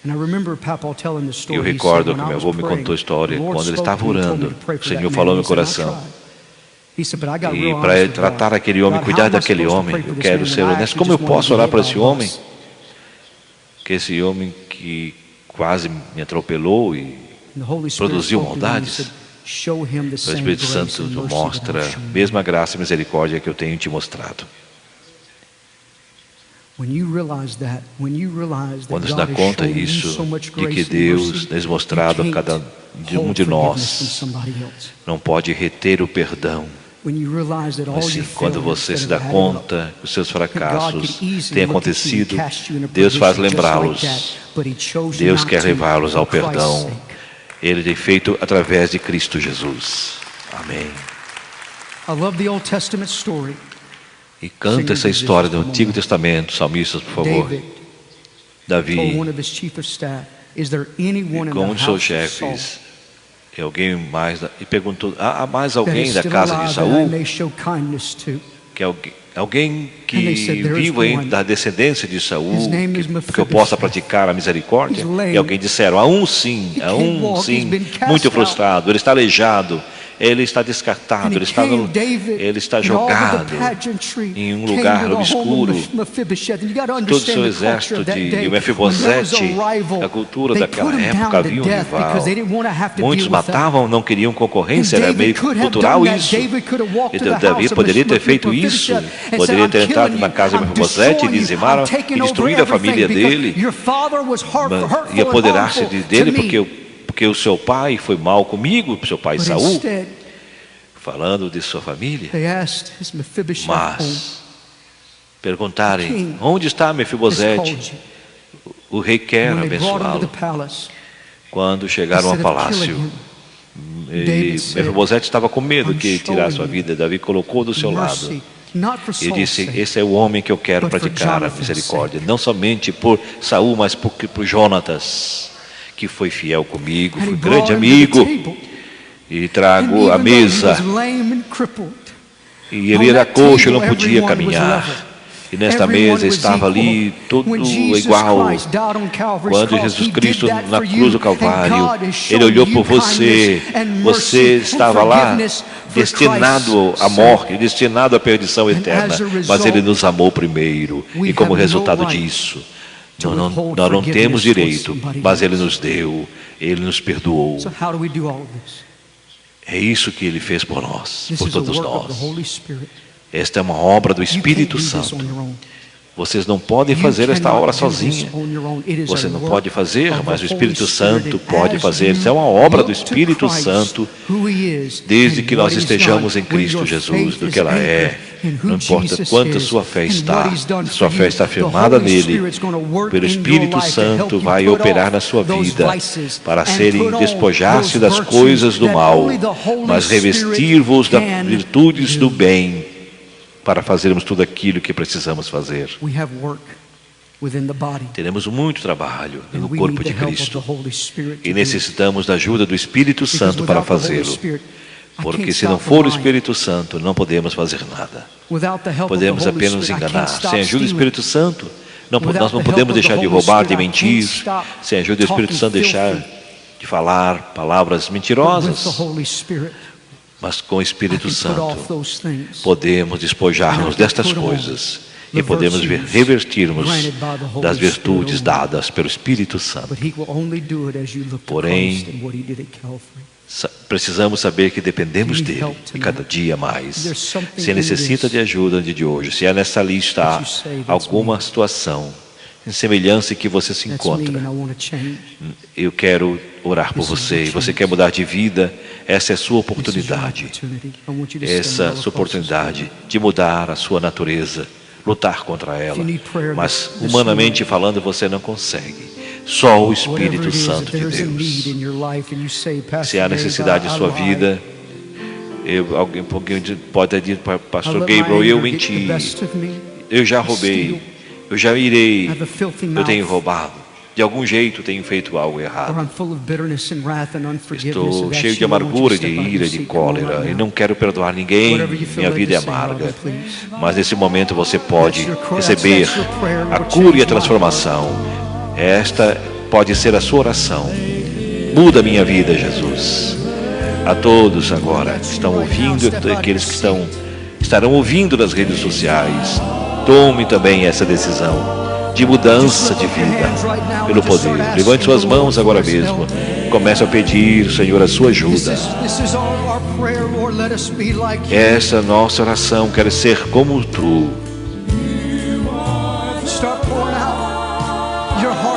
E eu recordo que meu avô me contou a história. Quando ele estava orando, o Senhor falou no meu coração: e para tratar aquele homem, cuidar daquele homem, eu quero ser honesto. Como eu posso orar para esse homem? Que esse homem que quase me atropelou e produziu maldades. O Espírito Santo mostra a mesma graça e misericórdia que eu tenho te mostrado. Quando se dá conta disso, de que Deus tem mostrado a cada um de nós, não pode reter o perdão. Mas quando você se dá conta que os seus fracassos têm acontecido, Deus faz lembrá-los. Deus quer levá-los ao perdão. Ele tem feito através de Cristo Jesus. Amém. E canta essa história do Antigo Testamento, salmistas, por favor. Davi, com um dos seus chefes, e alguém mais, e perguntou: há mais alguém da casa de Saul? Que alguém que viva da descendência de Saul, que eu possa praticar a misericórdia? E alguém disseram: há um sim, muito frustrado, ele está aleijado, ele está descartado, ele está jogado em um lugar obscuro. Todo o seu exército de Mefibosete, a cultura daquela época, havia um rival. Muitos matavam, não queriam concorrência, era meio cultural isso. E Davi poderia ter feito isso, poderia ter entrado na casa de Mefibosete e dizimar e destruído a família dele, e apoderar-se dele, porque o seu pai foi mal comigo, seu pai Saul. falando de sua família, mas perguntarem: onde está Mefibosete? O rei quer abençoá-lo. Quando chegaram ao palácio, Mefibosete estava com medo que tirasse a vida. Davi colocou do seu lado e disse: esse é o homem que eu quero praticar a misericórdia, não somente por Saul, mas por Jonatas, que foi fiel comigo, foi grande amigo. E trago a mesa. E ele era coxo, não podia caminhar. E nesta mesa estava ali tudo igual. Quando Jesus Cristo na cruz do Calvário, Ele olhou por você. Você estava lá destinado à morte, destinado à perdição eterna. Mas Ele nos amou primeiro. E como resultado disso, nós não temos direito, mas Ele nos deu. Ele nos perdoou. É isso que Ele fez por nós, por todos nós. Esta é uma obra do Espírito Santo. Vocês não podem fazer esta obra sozinha. Você não pode fazer, mas o Espírito Santo pode fazer. Isso é uma obra do Espírito Santo, desde que nós estejamos em Cristo Jesus, do que ela é. Não importa quanto a sua fé está, se sua fé está firmada nele, pelo Espírito Santo vai operar na sua vida para serem despojar-se das coisas do mal, mas revestir-vos das virtudes do bem, para fazermos tudo aquilo que precisamos fazer. Teremos muito trabalho no corpo de Cristo e necessitamos da ajuda do Espírito Santo para fazê-lo. Porque se não for o Espírito Santo, não podemos fazer nada. Podemos apenas nos enganar. Sem a ajuda do Espírito Santo, nós não podemos deixar de roubar, de mentir. Sem a ajuda do Espírito Santo, deixar de falar palavras mentirosas. Mas com o Espírito Santo podemos despojar-nos destas coisas e podemos revertirmos das virtudes dadas pelo Espírito Santo. Porém, precisamos saber que dependemos dele e cada dia mais. Se necessita de ajuda no dia de hoje, se há nessa lista alguma situação em semelhança que você se encontra, eu quero orar por você. Você quer mudar de vida? Essa é a sua oportunidade. Essa é a sua oportunidade de mudar a sua natureza, lutar contra ela. Mas humanamente falando, você não consegue. Só o Espírito Santo de Deus. Se há necessidade em sua vida, alguém pode ter dito para Pastor Gabriel: eu menti, eu já roubei, eu já irei, eu tenho roubado. De algum jeito tenho feito algo errado. Estou cheio de amargura, de ira, de cólera e não quero perdoar ninguém. Minha vida é amarga. Mas nesse momento você pode receber a cura e a transformação. Esta pode ser a sua oração. Muda a minha vida, Jesus. A todos agora que estão ouvindo, aqueles que estarão ouvindo nas redes sociais, tome também essa decisão de mudança de vida pelo poder. Levante suas mãos agora mesmo. Comece a pedir, Senhor, a sua ajuda. Essa nossa oração quer ser como tu.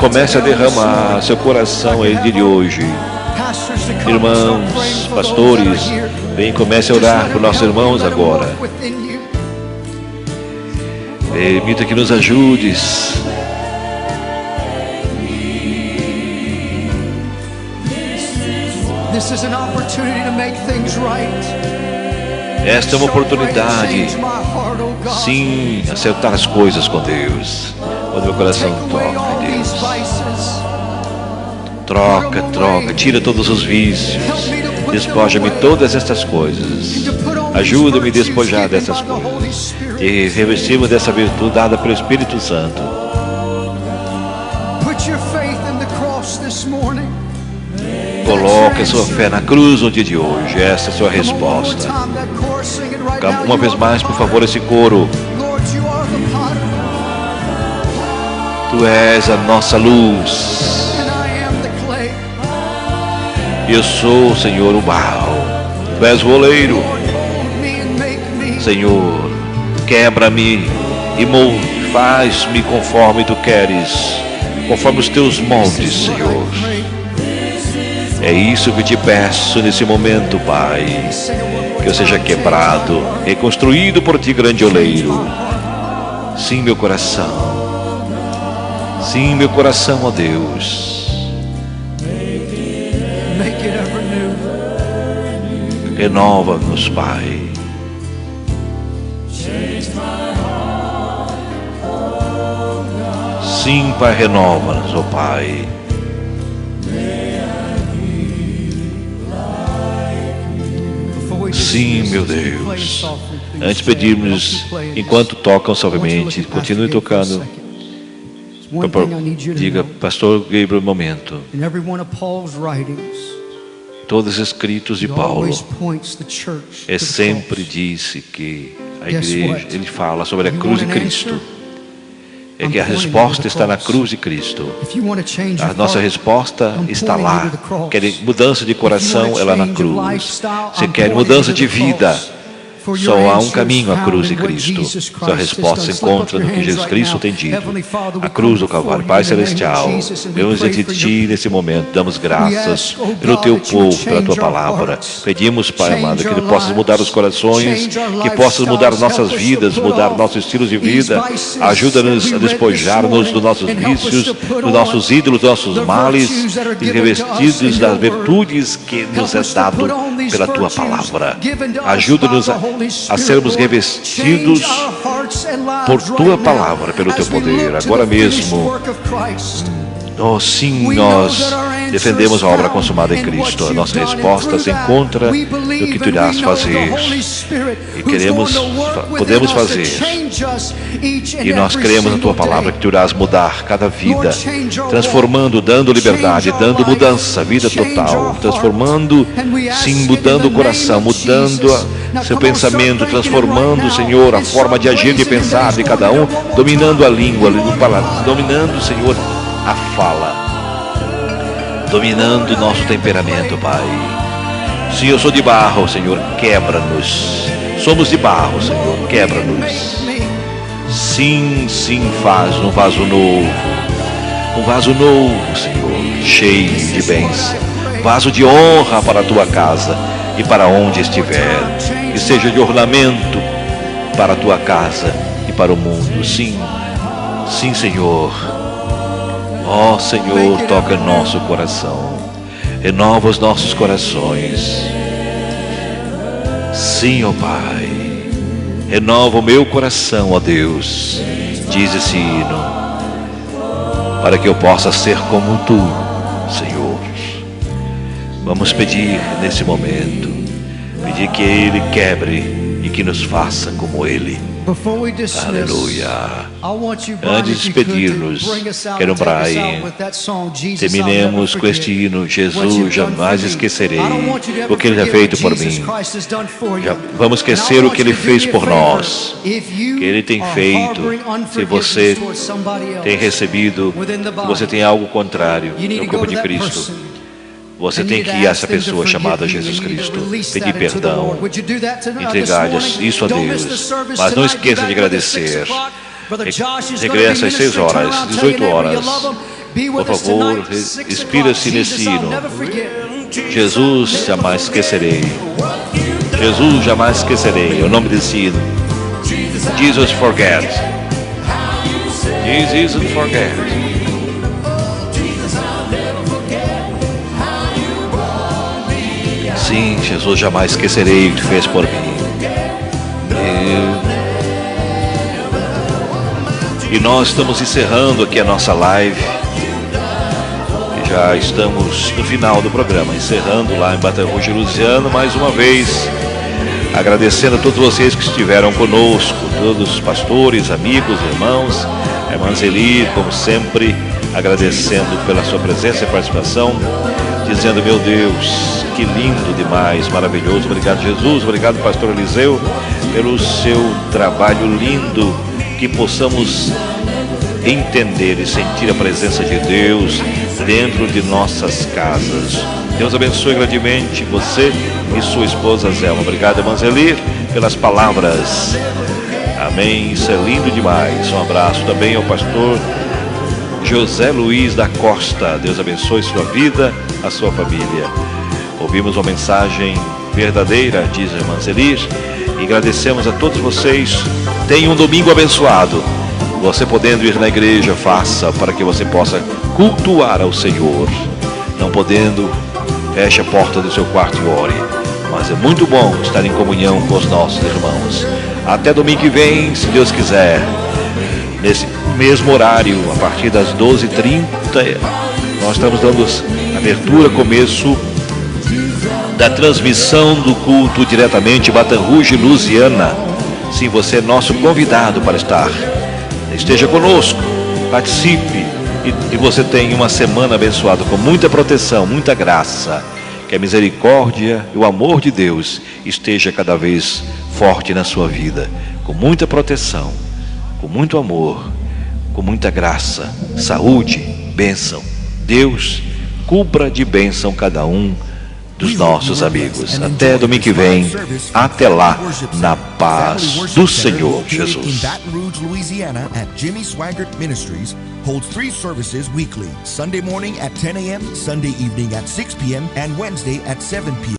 Comece a derramar seu coração ele de hoje. Irmãos, pastores, vem, comece a orar por nossos irmãos agora. Permita que nos ajudes. Esta é uma oportunidade, sim, acertar as coisas com Deus. Quando meu coração toca, Deus, troca, tira todos os vícios, despoja-me todas estas coisas. Ajuda-me a despojar dessas coisas e revestir-me dessa virtude dada pelo Espírito Santo. Coloque a sua fé na cruz no dia de hoje. Essa é a sua resposta. Uma vez mais, por favor, esse coro. Tu és a nossa luz. Eu sou, Senhor, o barro. Tu és o oleiro. Senhor, quebra-me e faz-me conforme tu queres, conforme os teus moldes, Senhor. É isso que te peço nesse momento, Pai. Que eu seja quebrado, reconstruído por ti, grande oleiro. Sim, meu coração. Sim, meu coração, ó Deus. Renova-nos, Pai. Sim, Pai, renova-nos, ó Pai. Sim, meu Deus. Antes de pedirmos, enquanto tocam suavemente, continue tocando. Diga, Pastor Gabriel, um momento. Todos os escritos de Paulo, sempre disse que a igreja, ele fala sobre a cruz de Cristo. É que a resposta está na cruz de Cristo. A nossa resposta está lá. Quer mudança de coração, é lá na cruz. Se quer mudança de vida, só há um caminho, a cruz de Cristo. Sua resposta se encontra no que Jesus Cristo tem dito. A cruz do Calvário. Pai Celestial, vemos diante de Ti nesse momento, damos graças pelo Teu povo, pela Tua palavra. Pedimos, Pai amado, que Tu possas mudar os corações, que possas mudar nossas vidas, mudar nossos estilos de vida. Ajuda-nos a despojar-nos dos nossos vícios, dos nossos ídolos, dos nossos males, e revestidos das virtudes que nos é dado pela Tua palavra. Ajuda-nos a sermos revestidos por Tua palavra, pelo Teu poder, agora mesmo. Oh, sim, nós defendemos a obra consumada em Cristo. A nossa resposta se encontra no que Tu irás fazer. E podemos fazer. E nós cremos na Tua palavra que Tu irás mudar cada vida, transformando, dando liberdade, dando mudança, vida total, transformando, sim, mudando o coração, mudando seu pensamento, transformando, Senhor, a forma de agir, de pensar de cada um, dominando a língua, dominando, Senhor, a fala, dominando o nosso temperamento, Pai. Sim, eu sou de barro, Senhor, quebra-nos. Somos de barro, Senhor, quebra-nos. Sim, sim, faz um vaso novo, Senhor, cheio de bens, vaso de honra para a Tua casa e para onde estiver, que seja de ornamento para a Tua casa e para o mundo. Sim, sim, Senhor. Ó Senhor, toca nosso coração, renova os nossos corações. Sim, ó Pai, renova o meu coração, ó Deus, diz esse hino, para que eu possa ser como Tu, Senhor. Vamos pedir nesse momento, pedir que Ele quebre e que nos faça como Ele. Aleluia. Antes de despedir-nos, quero, Brian, terminemos com este hino. Jesus, jamais esquecerei o que Ele já feito por mim. Vamos esquecer o que Ele fez por nós, que Ele tem feito. Se você tem recebido, se você tem algo contrário no corpo de Cristo, você tem que ir a essa pessoa chamada Jesus Cristo, pedir perdão, entregar isso a Deus. Mas não esqueça de agradecer. Regressa às 6 horas, 18 horas. Por favor, inspira-se nesse hino. Jesus, jamais esquecerei. Jesus, jamais esquecerei. É o nome desse hino. Jesus forget. Jesus forget. Sim, Jesus, jamais esquecerei o que fez por mim. E nós estamos encerrando aqui a nossa live. E já estamos no final do programa, encerrando lá em Baton Rouge, Louisiana, mais uma vez, agradecendo a todos vocês que estiveram conosco, todos os pastores, amigos, irmãos, a irmã Zeli, como sempre, agradecendo pela sua presença e participação, dizendo, meu Deus, que lindo demais, maravilhoso. Obrigado, Jesus. Obrigado, pastor Eliseu, pelo seu trabalho lindo, que possamos entender e sentir a presença de Deus dentro de nossas casas. Deus abençoe grandemente você e sua esposa Zelma. Obrigado, irmã Zeli, pelas palavras. Amém. Isso é lindo demais. Um abraço também ao pastor José Luiz da Costa. Deus abençoe sua vida, a sua família. Ouvimos uma mensagem verdadeira, diz a irmã Celir, e agradecemos a todos vocês. Tenha um domingo abençoado. Você podendo ir na igreja, faça, para que você possa cultuar ao Senhor. Não podendo, feche a porta do seu quarto e ore. Mas é muito bom estar em comunhão com os nossos irmãos. Até domingo que vem, se Deus quiser, nesse mesmo horário, a partir das 12h30, nós estamos dando abertura, começo da transmissão do culto diretamente em Baton Rouge, Louisiana. Sim, você é nosso convidado para estar. Esteja conosco, participe e você tenha uma semana abençoada com muita proteção, muita graça. Que a misericórdia e o amor de Deus esteja cada vez forte na sua vida, com muita proteção, com muito amor, com muita graça, saúde, bênção. Deus cubra de bênção cada um dos nossos amigos. Até domingo que vem. Até lá, na paz do Senhor Jesus. Jimmy Swaggart Ministries holds 3 services weekly: Sunday morning at 10 a.m., Sunday evening at 6 p.m., and Wednesday at 7 p.m.